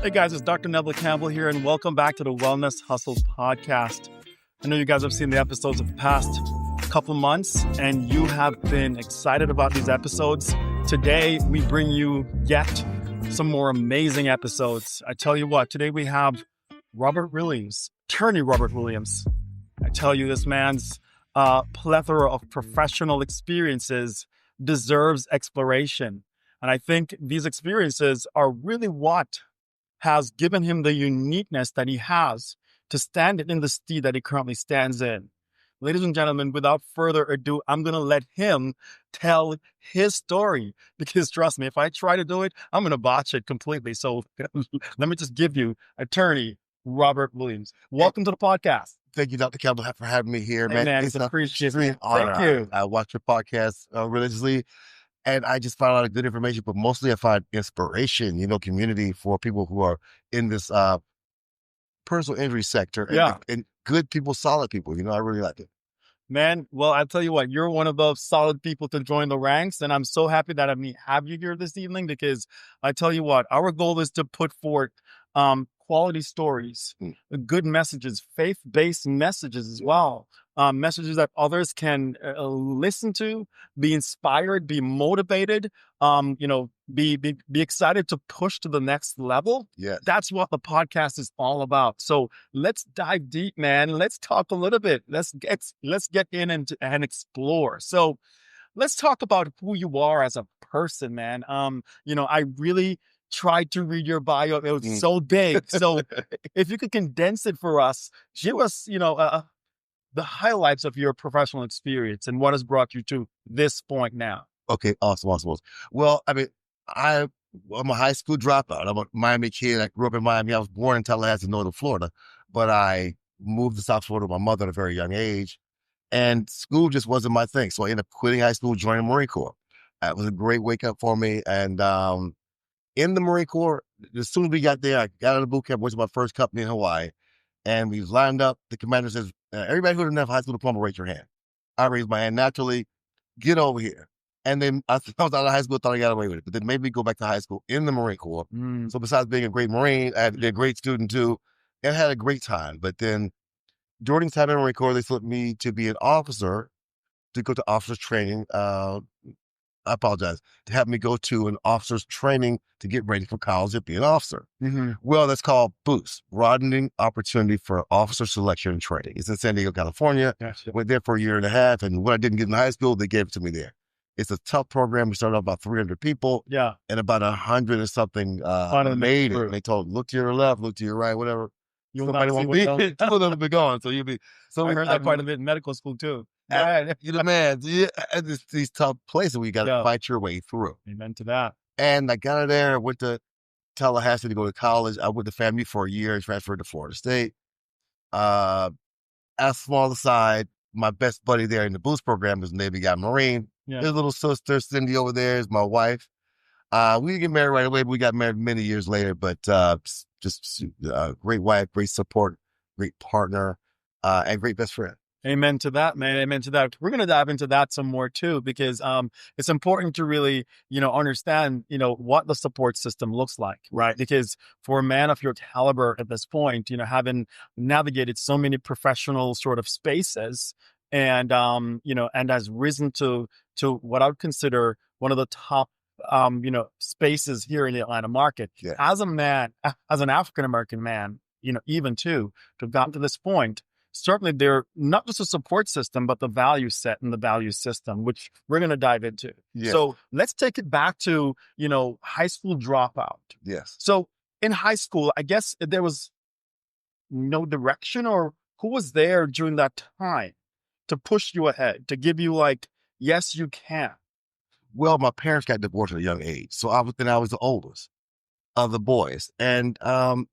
Hey guys, it's Dr. Neville Campbell here, and welcome back to the Wellness Hustle podcast. I know you guys have seen the episodes of the past couple months, and you have been excited about these episodes. Today, we bring you yet some more amazing episodes. I tell you what, today we have Attorney Robert Williams. I tell you, this man's plethora of professional experiences deserves exploration. And I think these experiences are really what has given him the uniqueness that he has to stand in the steed that he currently stands in. Ladies and gentlemen, without further ado, I'm going to let him tell his story, because trust me, if I try to do it, I'm going to botch it completely. So let me just give you Attorney Robert Williams. Welcome to the podcast. Thank you, Dr. Campbell, for having me here, Hey, man, it's an honor. Thank you. I watch your podcast religiously, and I just find a lot of good information, but mostly I find inspiration, community for people who are in this personal injury sector. And good people, solid people. I really like it. Man, well, I'll tell you what, you're one of those solid people to join the ranks, and I'm so happy that I have you here this evening, because I tell you what, our goal is to put forth quality stories, good messages, faith-based messages as well, messages that others can listen to, be inspired, be motivated, be excited to push to the next level. Yeah, that's what the podcast is all about. So let's dive deep, man. Let's talk a little bit. Let's get in and explore. So let's talk about who you are as a person, man. I really tried to read your bio. It was so big. So if you could condense it for us, give us, the highlights of your professional experience and what has brought you to this point now. Okay, awesome. Well, I'm a high school dropout. I'm a Miami kid. I grew up in Miami. I was born in Tallahassee, northern Florida, but I moved to South Florida with my mother at a very young age, and school just wasn't my thing. So I ended up quitting high school, joining the Marine Corps. It was a great wake up for me, and in the Marine Corps, as soon as we got there, I got out of boot camp, went to my first company in Hawaii, and we lined up. The commander says, everybody who didn't have high school diploma, raise your hand. I raised my hand naturally, get over here. And then I was out of high school, thought I got away with it, but then made me go back to high school in the Marine Corps. So besides being a great Marine, I had to be a great student too, and had a great time. But then during the time in the Marine Corps, they slipped me to be an officer, to go to officer training. I apologize, to have me go to an officer's training to get ready for college and be an officer. Well, that's called BOOST, Broadening Opportunity for Officer Selection and Training. It's in San Diego, California. Gotcha. Went there for a year and a half, and what I didn't get in high school, they gave it to me there. It's a tough program. We started off about 300 people, and about 100 or something made it. And they told, look to your left, look to your right, whatever. Somebody won't be. Two of them will be gone. So you'll be. So I heard that quite a bit in medical school too. Man, these tough places where you got to fight your way through. Amen to that. And I got out of there, went to Tallahassee to go to college. I went to FAMU for a year and transferred to Florida State. As a small aside, my best buddy there in the BOOST program is a Navy guy, Marine. His little sister, Cindy, over there is my wife. We didn't get married right away, but we got married many years later. But just great wife, great support, great partner, and great best friend. Amen to that, man. Amen to that. We're going to dive into that some more too, because it's important to really, understand, what the support system looks like, right? Because for a man of your caliber at this point, having navigated so many professional sort of spaces, and and has risen to what I would consider one of the top spaces here in the Atlanta market. As a man, as an African American man, even to have gotten to this point. Certainly they're not just a support system, but the value set and the value system, which we're going to dive into. So let's take it back to, high school dropout. Yes. So in high school, I guess there was no direction, or who was there during that time to push you ahead, to give you yes, you can? Well, my parents got divorced at a young age. So I was the oldest of the boys. And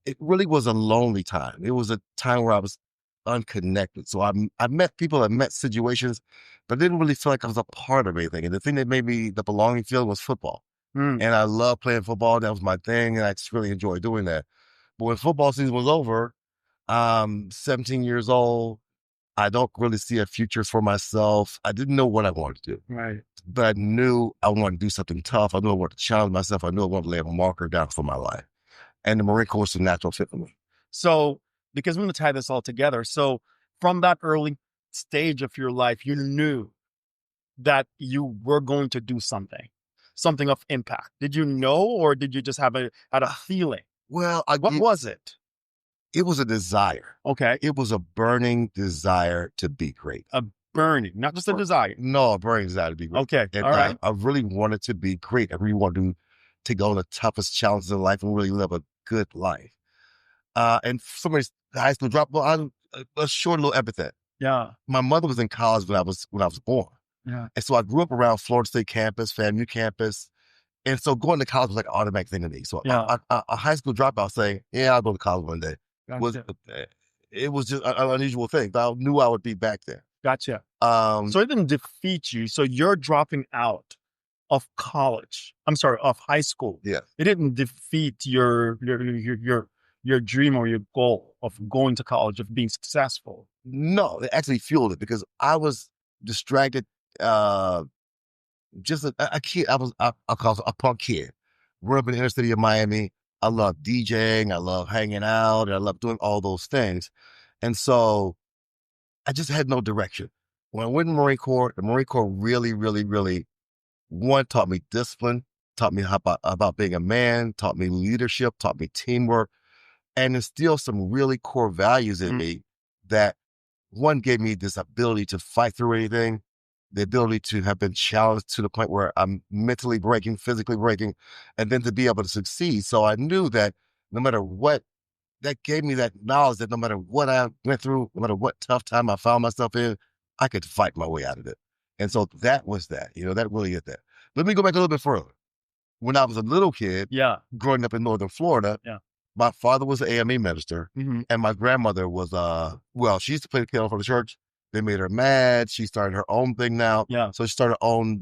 it really was a lonely time. It was a time where I was unconnected. So I met people, I met situations, but I didn't really feel like I was a part of anything. And the thing that made me the belonging feeling was football. And I loved playing football. That was my thing. And I just really enjoyed doing that. But when football season was over, 17 years old, I don't really see a future for myself. I didn't know what I wanted to do, Right. but I knew I wanted to do something tough. I knew I wanted to challenge myself. I knew I wanted to lay a marker down for my life. And the Marine Corps was a natural fit for me. So, because we're going to tie this all together. So, from that early stage of your life, you knew that you were going to do something of impact. Did you know, or did you just had a feeling? Well, What was it? it was a desire. Okay. It was a burning desire to be great. A burning, not just a desire. No, a burning desire to be great. Okay. And All right. I really wanted to be great. I really wanted to take on the toughest challenges in life and really live a good life. And somebody's high school drop. Well, I'm a short little epithet. Yeah. My mother was in college when I was born. Yeah. And so I grew up around Florida State campus, FAMU campus. And so going to college was like an automatic thing to me. So Yeah. a high school dropout saying, yeah, I'll go to college one day. Gotcha. It was just an unusual thing. I knew I would be back there. Gotcha. So it didn't defeat you. So you're dropping out of college. I'm sorry, of high school. Yeah. It didn't defeat your dream or your goal of going to college, of being successful. No, it actually fueled it because I was distracted. Just a kid. I'll call it a punk kid. Grew up in the inner city of Miami. I love DJing. I love hanging out. And I love doing all those things. And so I just had no direction. When I went in the Marine Corps really, really, really, one, taught me discipline, taught me about being a man, taught me leadership, taught me teamwork, and instilled some really core values in me that, one, gave me this ability to fight through anything, the ability to have been challenged to the point where I'm mentally breaking, physically breaking, and then to be able to succeed. So I knew that no matter what, that gave me that knowledge that no matter what I went through, no matter what tough time I found myself in, I could fight my way out of it. And so that was that, that really is that. Let me go back a little bit further. When I was a little kid, growing up in Northern Florida, my father was an AME minister, and my grandmother was, she used to play the piano for the church. They made her mad. She started her own thing now. Yeah. So she started her own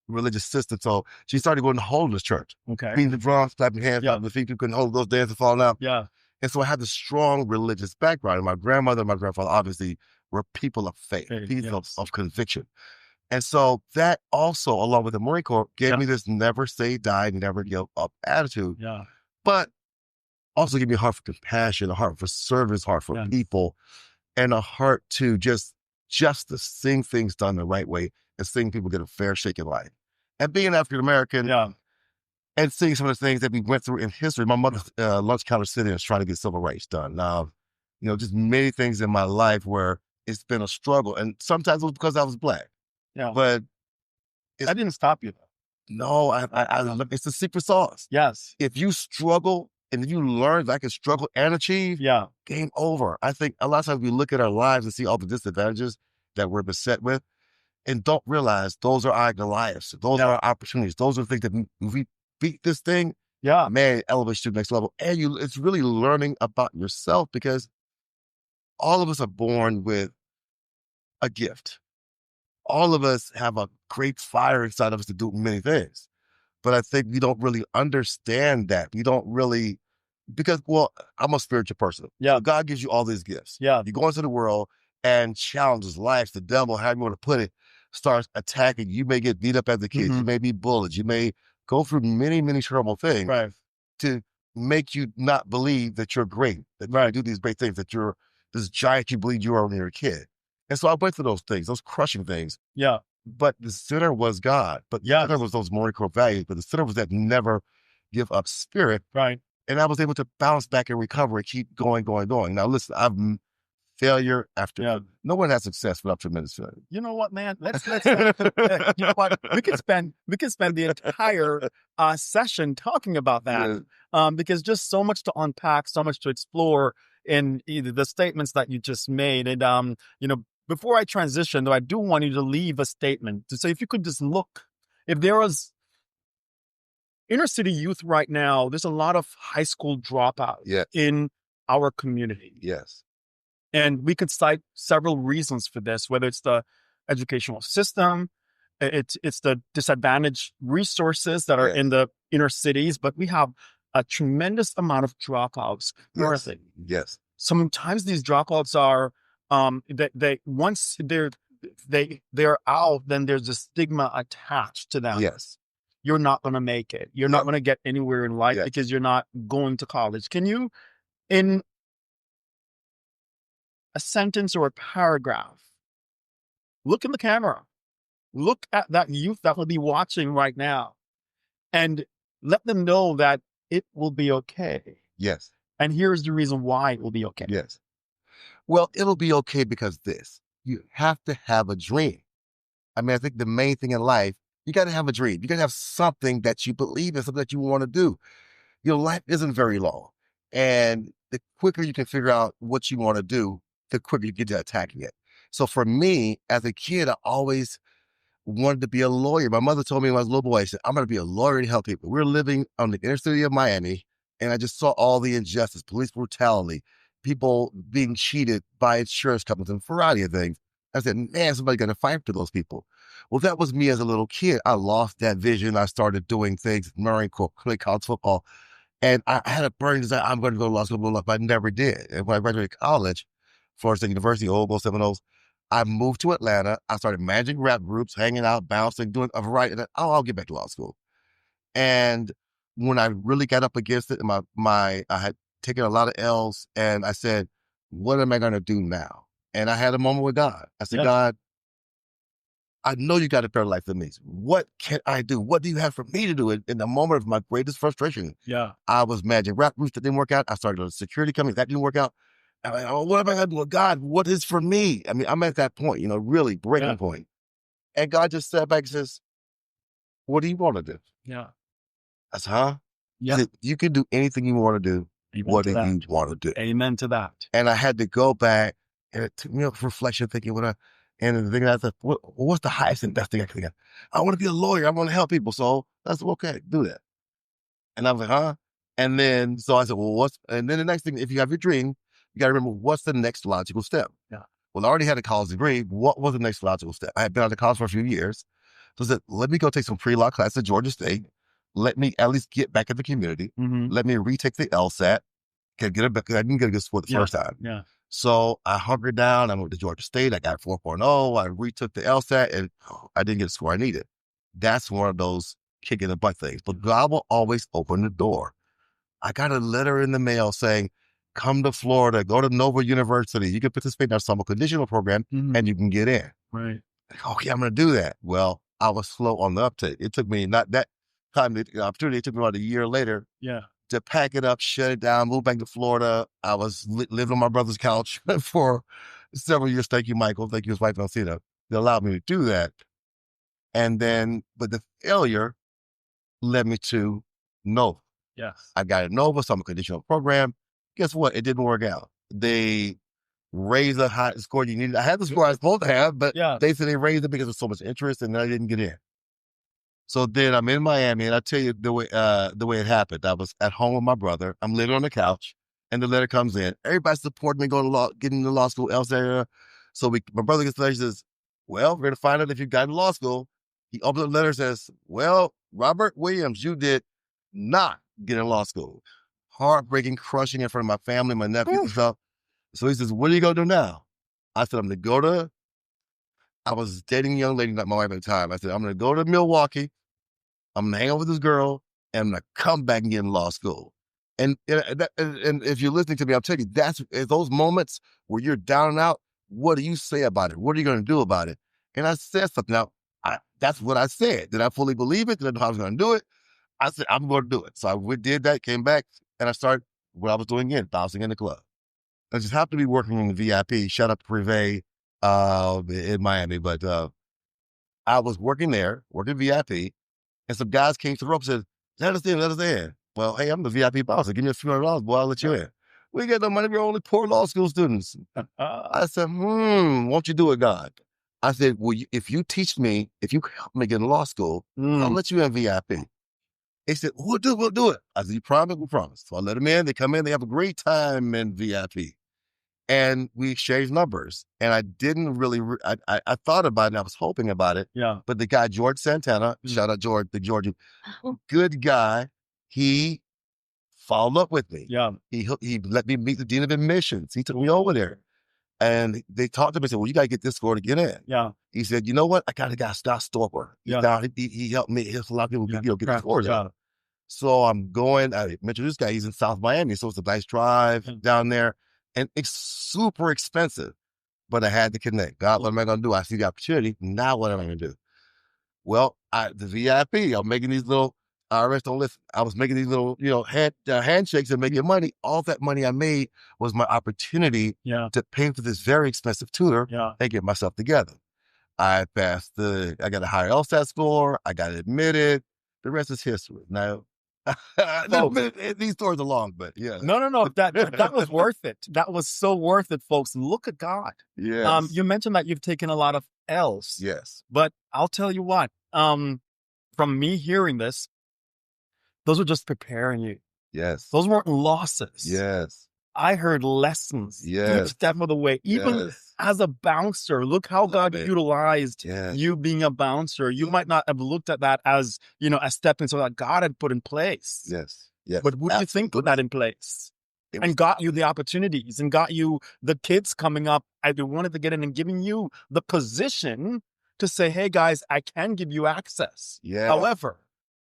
religious system. So she started going to holiness church. Okay. Beating the drums, clapping hands, clapping the feet. People couldn't hold those dances falling out. Yeah. And so I had this strong religious background. And my grandmother and my grandfather obviously were people of faith, people of conviction. And so that also, along with the Marine Corps, gave me this never say die, never give up attitude. Yeah. But also gave me a heart for compassion, a heart for service, heart for people, and a heart to just to seeing things done the right way and seeing people get a fair shake in life. And being African-American and seeing some of the things that we went through in history. My mother's lunch counter sitting is trying to get civil rights done. Just many things in my life where it's been a struggle. And sometimes it was because I was Black. Yeah. But that didn't stop you though. No, it's the secret sauce. Yes. If you struggle and if you learn that I can struggle and achieve, game over. I think a lot of times we look at our lives and see all the disadvantages that we're beset with and don't realize those are our Goliaths. Those are our opportunities. Those are the things that if we beat this thing, man, it elevates to the next level. And it's really learning about yourself because all of us are born with a gift. All of us have a great fire inside of us to do many things. But I think we don't really understand that. We don't really, because, I'm a spiritual person. Yeah. So God gives you all these gifts. Yeah. You go into the world and challenges life, the devil, however you want to put it, starts attacking. You may get beat up as a kid. You may be bullied. You may go through many, many terrible things to make you not believe that you're great, that you do these great things, that you're this giant you believe you are when you're a kid. And so I went through those things, those crushing things. Yeah. But the center was God. But the center was those Marine Corps values. But the center was that never give up spirit. Right. And I was able to bounce back and recover and keep going. Now, listen, I've failure after. No one has success without tremendous failure. You know what, man? Let's you know what? We could spend the entire session talking about that. Because just so much to unpack, so much to explore in either the statements that you just made. And before I transition, though, I do want you to leave a statement to say, if you could just look, if there was inner city youth right now, there's a lot of high school dropouts in our community. Yes. And we could cite several reasons for this, whether it's the educational system, it's the disadvantaged resources that are in the inner cities, but we have a tremendous amount of dropouts. Yes. Sometimes these dropouts are they once they're out, then there's a stigma attached to them. Yes. You're not going to make it. You're not going to get anywhere in life Yes. because you're not going to college. Can you, in a sentence or a paragraph, look in the camera, look at that youth that will be watching right now, and let them know that it will be okay. Yes. And here's the reason why it will be okay. Yes. Well, it'll be okay because you have to have a dream. I mean, I think the main thing in life, you got to have a dream. You got to have something that you believe in, something that you want to do. Your life isn't very long. And the quicker you can figure out what you want to do, the quicker you get to attacking it. So for me, as a kid, I always wanted to be a lawyer. My mother told me when I was a little boy, she said, I'm going to be a lawyer and help people. We're living on the inner city of Miami, and I just saw all the injustice, police brutality, people being cheated by insurance companies and a variety of things. I said, man, somebody got to fight for those people. Well, that was me as a little kid. I lost that vision. I started doing things, Marine Corps, play college football. And I had a burning desire, I'm going to go to law school, but I never did. And when I graduated college, Florida State University, Old Seminoles, I moved to Atlanta. I started managing rap groups, hanging out, bouncing, doing a variety. And I'll get back to law school. And when I really got up against it, I had taken a lot of L's, and I said, what am I going to do now? And I had a moment with God. I said, God, I know you got a better life than me. What can I do? What do you have for me to do? In the moment of my greatest frustration, I was managing rap groups that didn't work out. I started a security company that didn't work out. I'm like, oh, what am I going to do? Well, God, what is for me? I mean, I'm at that point, really breaking point. And God just sat back and says, what do you want to do? I said, huh? Yeah. Said, you can do anything you want to do. What do you want to do? Amen to that. And I had to go back, and it took me a reflection, thinking, and the thing I said, what's the highest and best thing I can get? I want to be a lawyer. I want to help people. So that's okay. Do that. And I was like, huh? And then, so I said, well, and then the next thing, if you have your dream, you got to remember, what's the next logical step? Well, I already had a college degree. What was the next logical step? I had been out of college for a few years. So I said, let me go take some pre-law class at Georgia State. Let me at least get back in the community. Let me retake the LSAT. I didn't get a good score the first time. So I hunkered down. I moved to Georgia State. I got 4.0. I retook the LSAT, and I didn't get the score I needed. That's one of those kick in the butt things. But God will always open the door. I got a letter in the mail saying, come to Florida, go to Nova University. You can participate in our summer conditional program, and you can get in. Right. Okay, I'm going to do that. Well, I was slow on the uptake. It took me not that time, the opportunity. It took me about a year later to pack it up, shut it down, move back to Florida. I was living on my brother's couch for several years. Thank you, Michael. Thank you, his wife, Alcina. They allowed me to do that. And then, but the failure led me to Nova. I got a Nova, summer conditional program. Guess what? It didn't work out. They raised the high score you needed. I had the score I was supposed to have, but they said they raised it because of so much interest, and I didn't get in. So then I'm in Miami, and I tell you the way it happened. I was at home with my brother. I'm living on the couch, and the letter comes in. Everybody's supporting me going to getting into law school elsewhere. So my brother gets the letter, says, well, we're going to find out if you got into law school. He opens the letter and says, well, Robert Williams, you did not get in law school. Heartbreaking, crushing in front of my family, my nephews and stuff. So he says, what are you going to do now? I said, I was dating a young lady, not my wife at the time. I said, I'm going to go to Milwaukee. I'm going to hang out with this girl, and I'm going to come back and get in law school. And if you're listening to me, I'll tell you, that's those moments where you're down and out. What do you say about it? What are you going to do about it? And I said something. Now, that's what I said. Did I fully believe it? Did I know how I was going to do it? I said, I'm going to do it. So I did that, came back, and I started what I was doing again, bouncing in the club. I just happened to be working in the VIP. Shout out to Privé in Miami. But I was working there, working VIP, and some guys came to the rope and said, let us in. Well, hey, I'm the VIP bouncer. Give me a few $100, boy, I'll let you in. We got no money. We're only poor law school students. I said, won't you do it, God? I said, well, if you teach me, if you help me get in law school, I'll let you in VIP. He said, we'll do it. I said, you promise? We promise. So I let them in. They come in. They have a great time in VIP. And we exchanged numbers. And I didn't really, I thought about it and I was hoping about it. But the guy, George Santana, shout out George, the Georgian, good guy, he followed up with me. He let me meet the dean of admissions. He took me over there. And they talked to me and said, well, you got to get this score to get in. Yeah. He said, you know what? I got a guy, Scott Storper. Yeah. He helped me. He helped a lot of people Yeah. get the scores in. So I'm going, I mentioned this guy, he's in South Miami. So it's a nice drive down there. And it's super expensive. But I had to connect. God, what am I going to do? I see the opportunity. Now what am I going to do? Well, the VIP, I'm making these little, IRS don't listen. I was making these little, handshakes and making money. All that money I made was my opportunity to pay for this very expensive tutor and get myself together. I passed I got a higher LSAT score. I got admitted. The rest is history. Now, these stories are long, but yeah. No. That was worth it. That was so worth it, folks. Look at God. Yes. You mentioned that you've taken a lot of L's. Yes. But I'll tell you what, from me hearing this, those were just preparing you. Yes. Those weren't losses. Yes. I heard lessons each step of the way. Even as a bouncer, look how God utilized you being a bouncer. You might not have looked at that as, a stepping stone that God had put in place. Yes. But who do you think put that in place? And got you the opportunities and got you the kids coming up. I wanted to get in and giving you the position to say, hey guys, I can give you access. Yeah. However,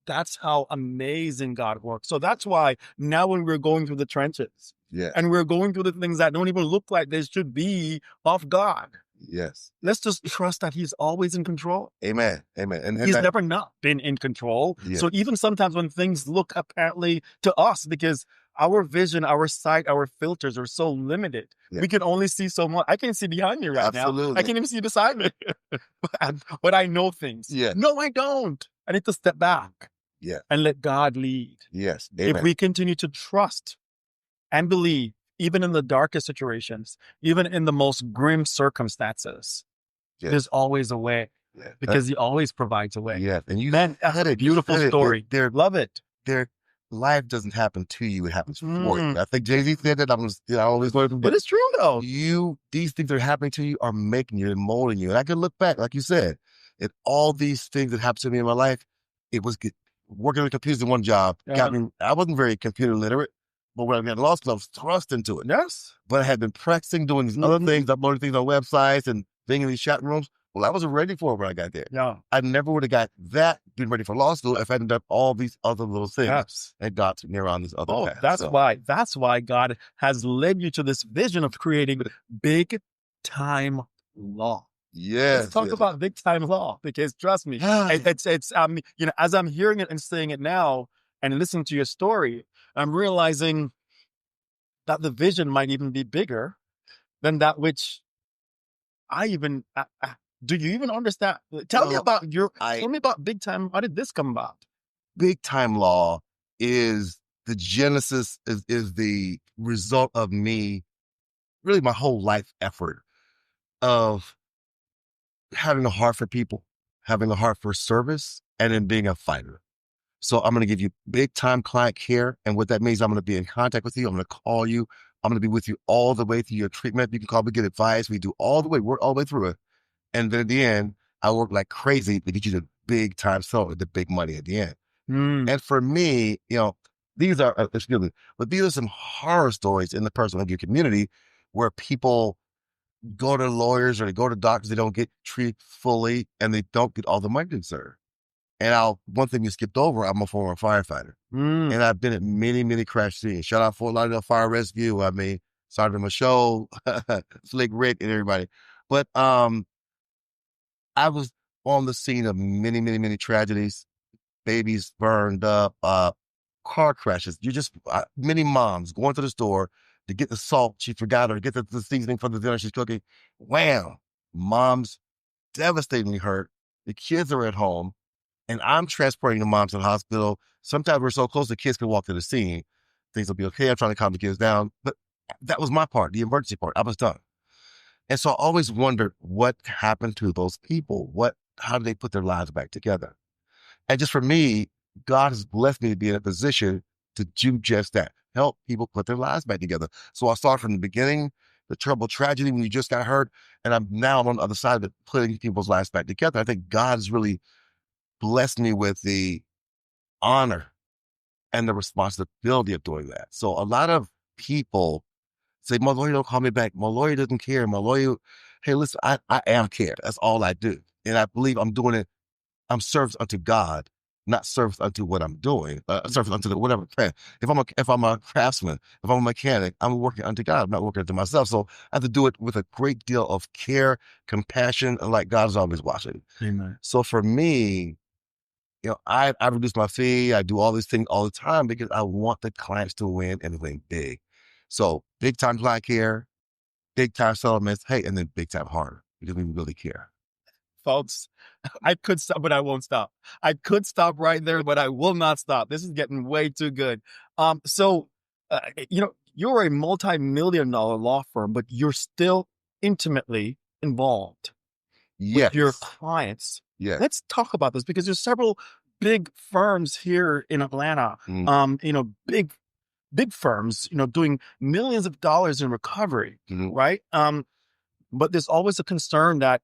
that's how amazing God works. So that's why now when we're going through the trenches and we're going through the things that don't even look like they should be of God. Yes. Let's just trust that he's always in control. Amen. Amen. And he's never not been in control. Yes. So even sometimes when things look apparently to us, because our vision, our sight, our filters are so limited. We can only see so much. I can't see behind me right now. I can't even see beside me. but I know things. No, I don't. I need to step back and let God lead. Yes. Amen. If we continue to trust and believe, even in the darkest situations, even in the most grim circumstances, there's always a way because he always provides a way. Yeah. And you had a beautiful story. Love it. Life doesn't happen to you; it happens for you. I think Jay-Z said that. I always learn, but it's true though. These things that are happening to you are making you and molding you. And I can look back, like you said, at all these things that happened to me in my life. It was working with computers in one job. I wasn't very computer literate, but when I got lost, I was thrust into it. Yes, but I had been practicing doing these other things, uploading things on websites and being in these chat rooms. Well, I wasn't ready for it when I got there. I never would have got that, been ready for law school if I hadn't done all these other little things and got to near on this other path. That's why God has led you to this vision of creating big time law. Yes. Let's talk about big time law, because trust me, it's as I'm hearing it and saying it now and listening to your story, I'm realizing that the vision might even be bigger than that which I even do you even understand? Tell me about big time. How did this come about? Big time law is the genesis, is the result of me, really my whole life effort of having a heart for people, having a heart for service, and then being a fighter. So I'm going to give you big time client care. And what that means, I'm going to be in contact with you. I'm going to call you. I'm going to be with you all the way through your treatment. You can call me, get advice. We do all the way, work all the way through it. And then at the end, I work like crazy to get you the big time settlement, the big money at the end. And for me, these are some horror stories in the personal injury community where people go to lawyers or they go to doctors, they don't get treated fully and they don't get all the money they deserve. And one thing you skipped over, I'm a former firefighter. And I've been at many, many crash scenes. Shout out Fort Lauderdale Fire Rescue. I mean, Sergeant Michaud, Slick Rick, and everybody. But I was on the scene of many, many, many tragedies. Babies burned up, car crashes. Many moms going to the store to get the salt she forgot, or get the seasoning for the dinner she's cooking. Wham! Mom's devastatingly hurt. The kids are at home. And I'm transporting the moms to the hospital. Sometimes we're so close the kids can walk to the scene. Things will be okay. I'm trying to calm the kids down. But that was my part, the emergency part. I was done. And so I always wondered what happened to those people. How did they put their lives back together? And just for me, God has blessed me to be in a position to do just that. Help people put their lives back together. So I started from the beginning, the terrible tragedy when you just got hurt. And I'm now on the other side of it, putting people's lives back together. I think God has really blessed me with the honor and the responsibility of doing that. So a lot of people say, my lawyer don't call me back. My lawyer doesn't care. My lawyer, hey, listen, I am care. That's all I do. And I believe I'm doing it. I'm service unto God, not service unto what I'm doing. Service unto whatever. If I'm a craftsman, if I'm a mechanic, I'm working unto God. I'm not working unto myself. So I have to do it with a great deal of care, compassion, and like God is always watching. Amen. So for me, I reduce my fee. I do all these things all the time because I want the clients to win and win big. So big time client care, big time settlements, hey, and then big time harder because we really care. Folks, I could stop, but I won't stop. I could stop right there, but I will not stop. This is getting way too good. So, you're a multi-million-dollar law firm, but you're still intimately involved with your Yes. clients. Yes. Let's talk about this because there's several big firms here in Atlanta. Big firms, doing millions of dollars in recovery, right? But there's always a concern that,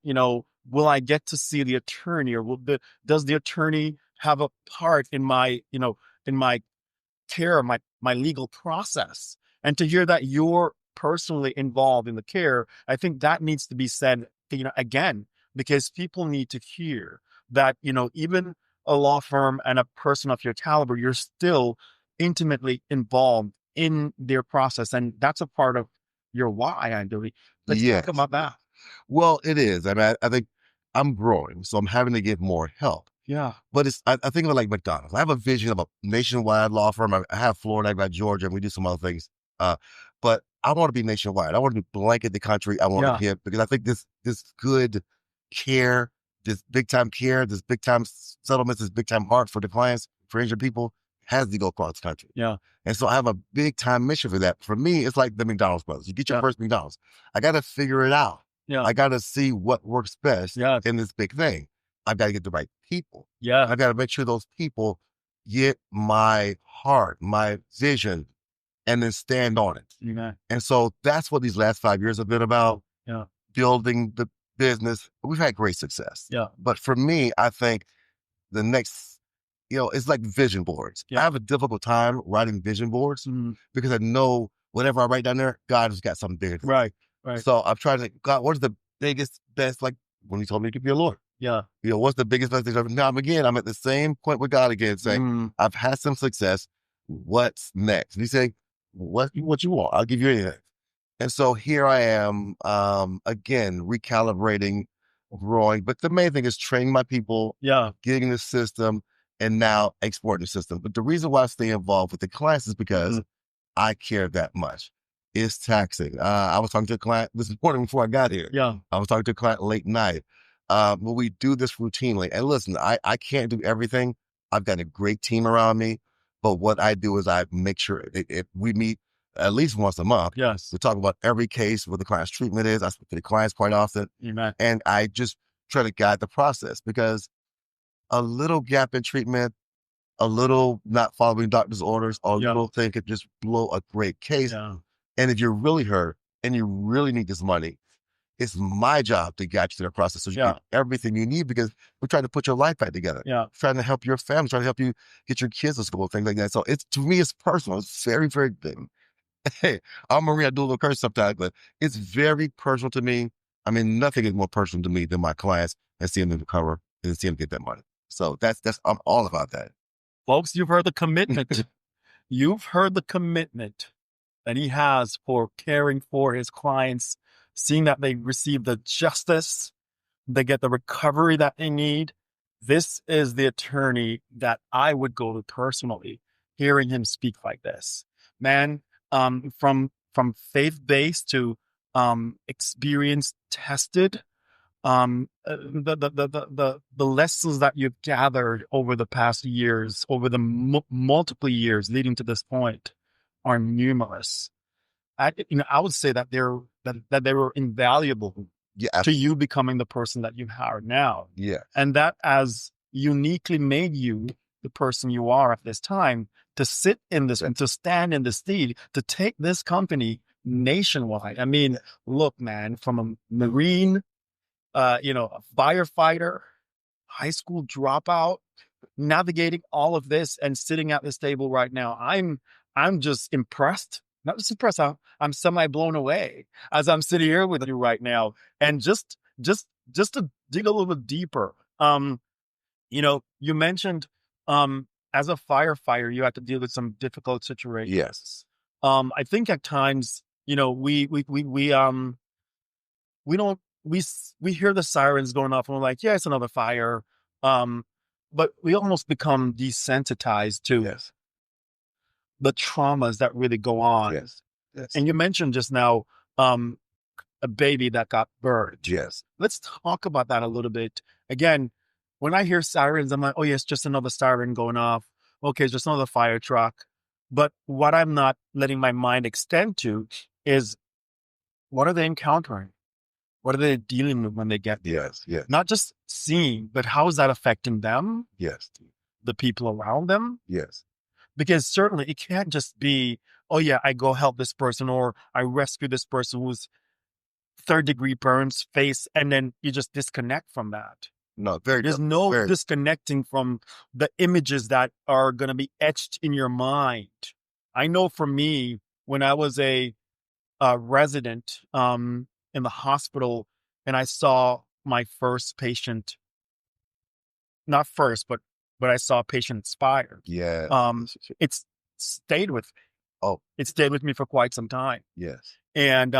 will I get to see the attorney, or does the attorney have a part in my, in my care, my legal process? And to hear that you're personally involved in the care, I think that needs to be said, again, because people need to hear that, even a law firm and a person of your caliber, you're still intimately involved in their process. And that's a part of your why, I believe. Let's talk Yes. about that. Well, it is. I mean, I think I'm growing, so I'm having to get more help. Yeah. But I think of it like McDonald's. I have a vision of a nationwide law firm. I have Florida, I got Georgia, and we do some other things. But I want to be nationwide. I want to blanket the country. I want to hit, because I think this good care, this big time care, this big time settlements, this big time heart for the clients, for injured people, has to go across the country. Yeah. And so I have a big time mission for that. For me, it's like the McDonald's brothers. You get your first McDonald's. I got to figure it out. Yeah. I got to see what works best Yes. in this big thing. I've got to get the right people. Yeah. I've got to make sure those people get my heart, my vision, and then stand on it. Yeah. And so that's what these last 5 years have been about. Yeah. Building the business. We've had great success. Yeah. But for me, I think the next, it's like vision boards. Yeah. I have a difficult time writing vision boards because I know whatever I write down there, God has got something bigger. Right. Right. So I'm trying to think, God, what is the biggest, best, like when he told me to be a Lord? Yeah. What's the biggest best thing? Now I'm at the same point with God again, saying, I've had some success. What's next? And he said, what you want? I'll give you anything. And so here I am, again, recalibrating, growing. But the main thing is training my people, getting the system, and now exporting the system. But the reason why I stay involved with the clients is because I care that much. It's taxing. I was talking to a client this morning before I got here. Yeah. I was talking to a client late night. But we do this routinely. And listen, I can't do everything. I've got a great team around me. But what I do is I make sure if we meet at least once a month, Yes. we talk about every case, what the client's treatment is. I speak to the clients quite often. Amen. And I just try to guide the process, because a little gap in treatment, a little not following doctor's orders, or a little thing could just blow a great case. Yeah. And if you're really hurt and you really need this money, it's my job to guide you through the process so you get everything you need, because we're trying to put your life back together. Yeah. Trying to help your family, trying to help you get your kids to school, things like that. So to me, it's personal. It's very, very big. Hey, I'm Maria, I do a little curse sometimes, but it's very personal to me. I mean, nothing is more personal to me than my clients and seeing them recover and seeing them get that money. So I'm all about that. Folks, you've heard the commitment. You've heard the commitment that he has for caring for his clients, seeing that they receive the justice, they get the recovery that they need. This is the attorney that I would go to personally, hearing him speak like this. Man, from faith-based to experience tested, the lessons that you've gathered over the past years, over the multiple years leading to this point, are numerous. I would say that they were invaluable to you becoming the person that you are now. Yeah. And that has uniquely made you the person you are at this time, to sit in this and to stand in this lead, to take this company nationwide. I mean, look, man, from a Marine, a firefighter, high school dropout, navigating all of this and sitting at this table right now, I'm just impressed not just impressed, I'm semi blown away as I'm sitting here with you right now. And just to dig a little bit deeper, you mentioned as a firefighter, you have to deal with some difficult situations. Yes. I think at times, we don't we hear the sirens going off and we're like, yeah, it's another fire. Um, but we almost become desensitized to Yes. the traumas that really go on. Yes. Yes. And you mentioned just now a baby that got burned. Yes. Let's talk about that a little bit. Again, when I hear sirens, I'm like, oh, yeah, it's just another siren going off. Okay, it's just another fire truck. But what I'm not letting my mind extend to is, what are they encountering? What are they dealing with when they get there? Yes. Yes. Not just seeing, but how is that affecting them, Yes. the people around them? Yes. Because certainly it can't just be, oh yeah, I go help this person or I rescue this person who's third-degree burns face, and then you just disconnect from that. No, There's no disconnecting from the images that are going to be etched in your mind. I know for me, when I was a resident in the hospital and I saw my first patient, not first, but I saw a patient expired. Yeah. It's stayed with me. Oh, it stayed with me for quite some time. Yes. And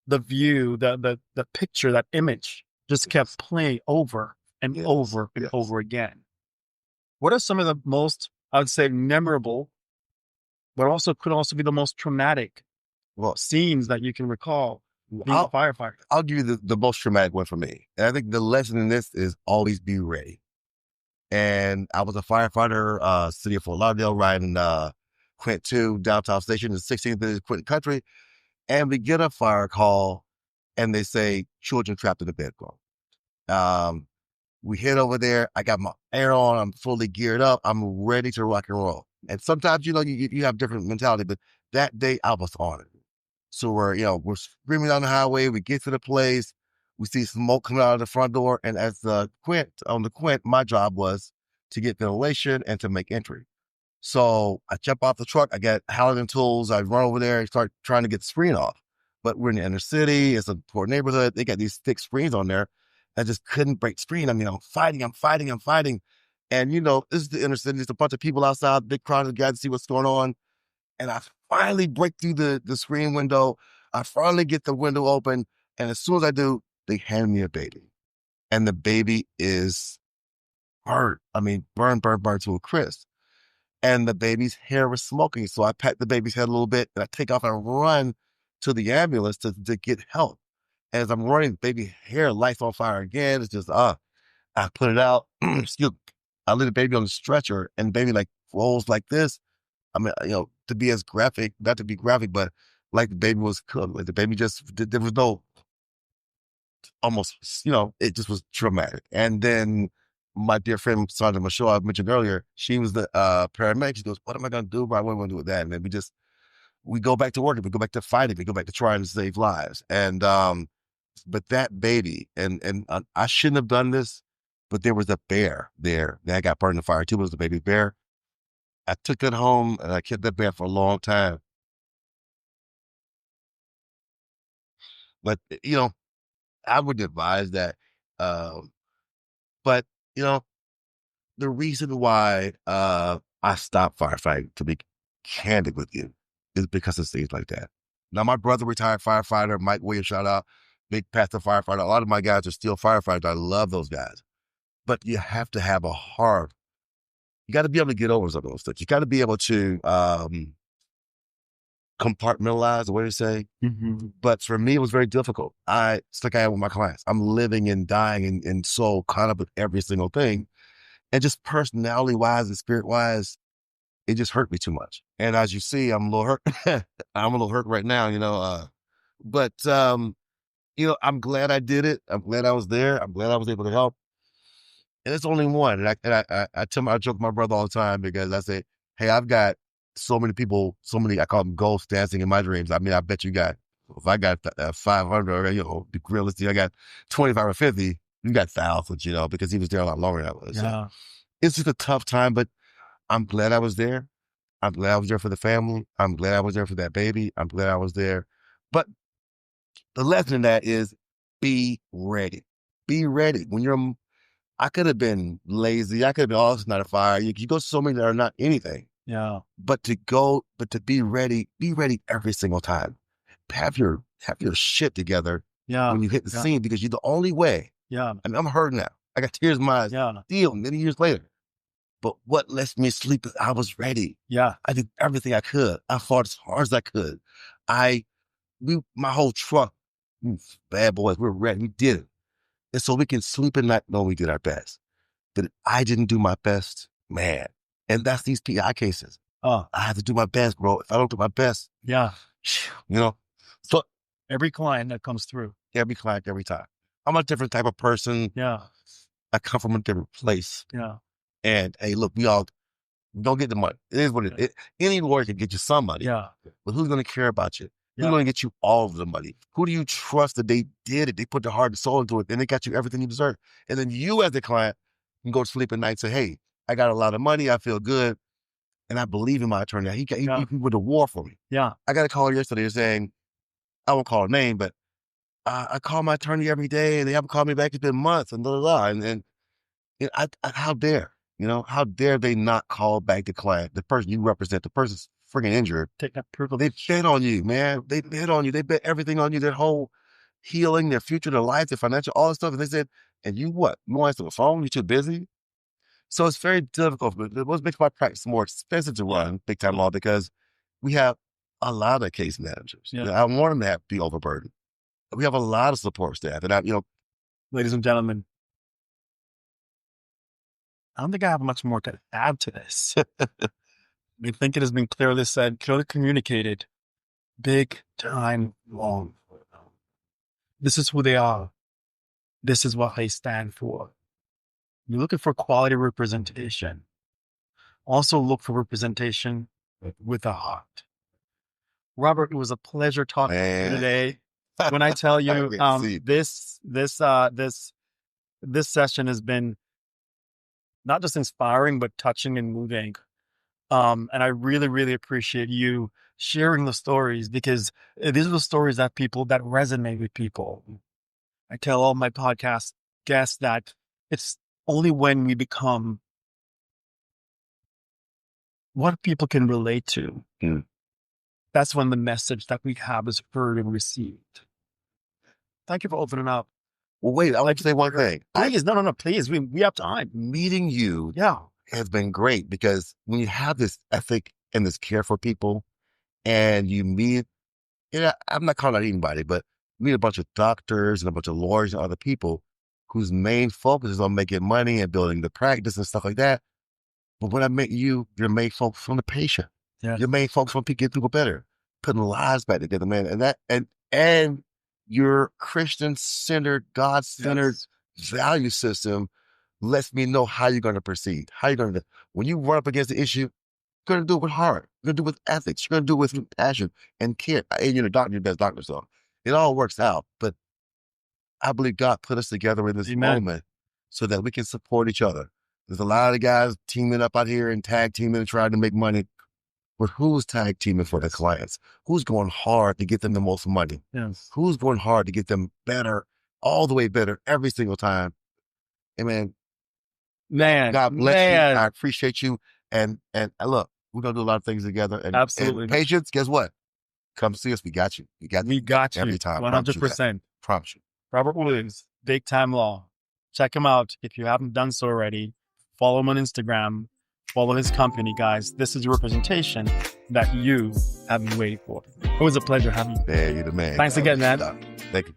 the view, the picture, that image just kept playing over and over and over again. What are some of the most, I would say, memorable, but also could also be the most traumatic scenes that you can recall being a firefighter? I'll give you the most traumatic one for me. And I think the lesson in this is always be ready. And I was a firefighter, city of Fort Lauderdale, riding Quint 2 downtown station, the 16th in Quint country. And we get a fire call and they say children trapped in the bedroom. We head over there. I got my air on. I'm fully geared up. I'm ready to rock and roll. And sometimes, you have different mentality, but that day I was on it. So we're screaming down the highway. We get to the place. We see smoke coming out of the front door. And as on the Quint, my job was to get ventilation and to make entry. So I jump off the truck. I got Halligan tools. I run over there and start trying to get the screen off. But we're in the inner city. It's a poor neighborhood. They got these thick screens on there. I just couldn't break screen. I mean, I'm fighting. And, this is the inner city. There's a bunch of people outside, big crowd of guys to see what's going on. And I finally break through the screen window. I finally get the window open. And as soon as I do, they hand me a baby. And the baby is burnt. I mean, burn to a crisp. And the baby's hair was smoking. So I pat the baby's head a little bit and I take off and run to the ambulance to get help. As I'm running, the baby hair lights on fire again. It's just, I put it out. Excuse me. I leave the baby on the stretcher and the baby rolls like this. I mean, to be as graphic, not to be graphic, but like the baby was cooked. Like the baby there was no, almost, it just was traumatic. And then my dear friend, Sandra Michaud, I mentioned earlier, she was the paramedic. She goes, what am I going to do? What am I going to do with that? And then we go back to working. We go back to fighting. We go back to trying to save lives. And, but that baby, and I shouldn't have done this, but there was a bear there that got burned in the fire too. It was a baby bear. I took it home and I kept that bear for a long time. But, I would advise that. But, the reason why I stopped firefighting, to be candid with you, is because of things like that. Now, my brother, retired firefighter, Mike Williams, shout out, big pastor firefighter. A lot of my guys are still firefighters. I love those guys. But you have to have a heart. You got to be able to get over some of those things. You got to be able to compartmentalize, the way to say. Mm-hmm. But for me, it was very difficult. It's like I am with my clients. I'm living and dying and so caught up with every single thing. And just personality-wise and spirit-wise, it just hurt me too much. And as you see, I'm a little hurt. I'm a little hurt right now, But, I'm glad I did it. I'm glad I was there. I'm glad I was able to help. And it's only one. And I joke with my brother all the time because I say, hey, I've got so many people, I call them ghosts dancing in my dreams. I mean, I bet you if I got 500, or, be realistic, I got 25 or 50, you got thousands, because he was there a lot longer than I was. Yeah. So it's just a tough time, but I'm glad I was there. I'm glad I was there for the family. I'm glad I was there for that baby. I'm glad I was there. But the lesson in that is be ready. Be ready. I could have been lazy. I could have been, oh, it's not a fire. You go to so many that are not anything. Yeah. But to be ready every single time. Have your shit together when you hit the scene, because you're the only way. Yeah. I mean, I'm hurting now. I got tears in my eyes still many years later. But what lets me sleep is I was ready. Yeah. I did everything I could. I fought as hard as I could. My whole truck, bad boys, we're ready. We did it. And so we can sleep at night knowing we did our best. That I didn't do my best, man. And that's these PI cases. I have to do my best, bro. If I don't do my best, So every client that comes through, every client, every time. I'm a different type of person. Yeah. I come from a different place. Yeah. And hey, look, we all don't get the money. It is what it is. Any lawyer can get you some money. Yeah. But who's going to care about you? Who's going to get you all of the money? Who do you trust that they did it? They put their heart and soul into it, and they got you everything you deserve. And then you, as the client, can go to sleep at night and say, hey, I got a lot of money. I feel good. And I believe in my attorney. He went to war for me. Yeah. I got a call yesterday saying, I won't call her name, but I call my attorney every day, and they haven't called me back. It's been months, and blah, blah, blah. And how dare, how dare they not call back the client, the person you represent, the person's freaking injured. Take that privilege. They bet on you, man. They bet on you. They bet everything on you, their whole healing, their future, their life, their financial, all this stuff. And they said, and you what? You want to answer the phone? You're too busy? So it's very difficult. But what makes my practice more expensive to run big time law, because we have a lot of case managers. Yeah. I want them to be overburdened. We have a lot of support staff. And ladies and gentlemen, I don't think I have much more to add to this. I think it has been clearly said, clearly communicated, big time long. This is who they are. This is what they stand for. You're looking for quality representation. Also look for representation with a heart. Robert, it was a pleasure talking to you today. When I tell you, this session has been not just inspiring, but touching and moving. And I really, really appreciate you sharing the stories, because these are the stories that resonate with people. I tell all my podcast guests that it's only when we become what people can relate to, that's when the message that we have is heard and received. Thank you for opening up. Well, wait, I'd like to say one thing. Please, no, please. We have time. Meeting you has been great, because when you have this ethic and this care for people, and you meet, I'm not calling out anybody, but meet a bunch of doctors and a bunch of lawyers and other people whose main focus is on making money and building the practice and stuff like that. But when I met you, your main focus from the patient. Yeah. Your main focus on getting people better, putting lives back together, man. And your Christian-centered, God-centered value system lets me know how you're going to proceed. How you're going to, when you run up against the issue, you're going to do it with heart. You're going to do it with ethics. You're going to do it with passion and care. And you're the doctor, your best doctor, so it all works out. But I believe God put us together in this moment so that we can support each other. There's a lot of guys teaming up out here and tag teaming and trying to make money. But who's tag teaming for their clients? Who's going hard to get them the most money? Yes. Who's going hard to get them better, all the way better, every single time? Amen. Man, God bless you. I appreciate you. And look, we're going to do a lot of things together. And, absolutely. And patience, guess what? Come see us. We got you. We got you every time. 100%. Promise you. Robert Williams, Big Time Law. Check him out if you haven't done so already. Follow him on Instagram. Follow his company, guys. This is representation that you have been waiting for. It was a pleasure having you. Man, you're the man. Thanks again, man. Thank you.